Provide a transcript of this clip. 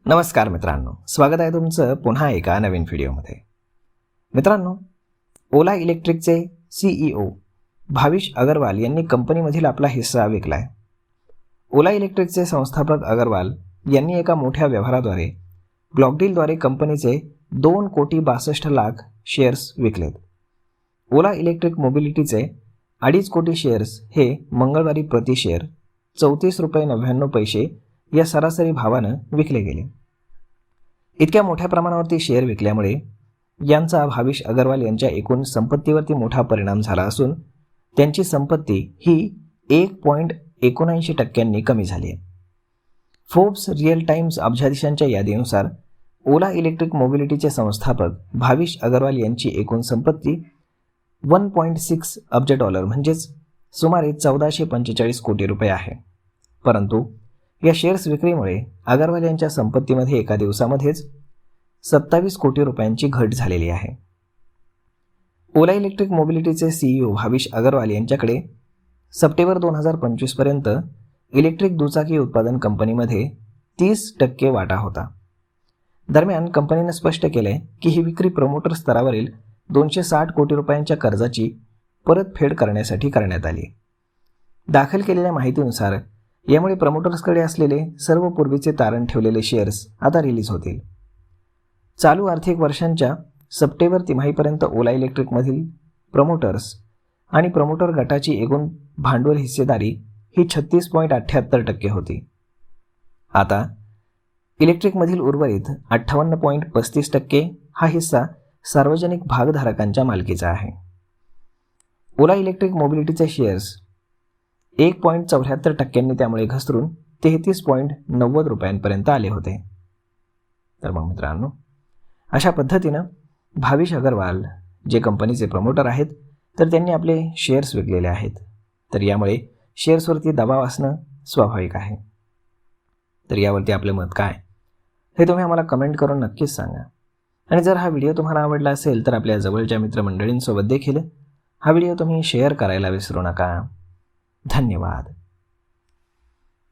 नमस्कार मित्रांनो, स्वागत आहे तुमचं पुन्हा एका नवीन व्हिडिओमध्ये. मित्रांनो, ओला इलेक्ट्रिकचे CEO भाविश अग्रवाल यांनी कंपनीमधील आपला हिस्सा विकलाय. ओला इलेक्ट्रिकचे संस्थापक अग्रवाल यांनी एका मोठ्या व्यवहाराद्वारे ब्लॉकडीलद्वारे कंपनीचे 2,62,00,000 शेअर्स विकलेत. ओला इलेक्ट्रिक मोबिलिटीचे 2.5 कोटी शेअर्स हे मंगळवारी प्रति शेअर ₹34.99 या सरासरी भावानं विकले गेले. इतक्या मोठ्या प्रमाणावरती शेअर विकल्यामुळे यांचा भाविश अग्रवाल यांच्या एकूण संपत्तीवरती मोठा परिणाम झाला असून त्यांची संपत्ती ही 1.79% कमी झाली आहे. फोर्ब्स रिअल टाइम्स अब्जाधीशांच्या यादीनुसार ओला इलेक्ट्रिक मोबिलिटीचे संस्थापक भाविश अग्रवाल यांची एकूण संपत्ती $1.6 अब्ज म्हणजेच सुमारे 1445 कोटी रुपये आहे. परंतु या शेअर्स विक्रीमुळे अग्रवाल यांच्या संपत्तीमध्ये एका दिवसामध्येच 27 कोटी रुपयांची घट झालेली आहे. ओला इलेक्ट्रिक मोबिलिटीचे CEO भाविश अग्रवाल यांच्याकडे सप्टेंबर 2025 पर्यंत इलेक्ट्रिक दुचाकी उत्पादन कंपनीमध्ये 30% वाटा होता. दरम्यान कंपनीने स्पष्ट केले की ही विक्री प्रमोटर स्तरावरील 260 कोटी रुपयांच्या कर्जाची परतफेड करण्यासाठी करण्यात आली. दाखल केलेल्या माहितीनुसार यामुळे प्रमोटर्सकडे असलेले सर्व पूर्वीचे तारण ठेवलेले शेअर्स आता रिलीज होतील. चालू आर्थिक वर्षांच्या सप्टेंबर तिमाहीपर्यंत ओला इलेक्ट्रिकमधील प्रमोटर्स आणि प्रमोटर गटाची एकूण भांडवल हिस्सेदारी ही 36.78% होती. आता इलेक्ट्रिकमधील उर्वरित 58.35% हा हिस्सा सार्वजनिक भागधारकांच्या मालकीचा आहे. ओला इलेक्ट्रिक मोबिलिटीचे शेअर्स 1.74% त्यामुळे घसरून 33.90 रुपयांपर्यंत आले होते. तर मग मित्रांनो, अशा पद्धतीनं भाविश अग्रवाल जे कंपनीचे प्रमोटर आहेत तर त्यांनी आपले शेअर्स विकलेले आहेत. तर यामुळे शेअर्सवरती दबाव असणं स्वाभाविक आहे. तर यावरती आपलं मत काय हे तुम्ही आम्हाला कमेंट करून नक्कीच सांगा. आणि जर हा व्हिडिओ तुम्हाला आवडला असेल तर आपल्या जवळच्या मित्रमंडळींसोबत देखील हा व्हिडिओ तुम्ही शेअर करायला विसरू नका. धन्यवाद.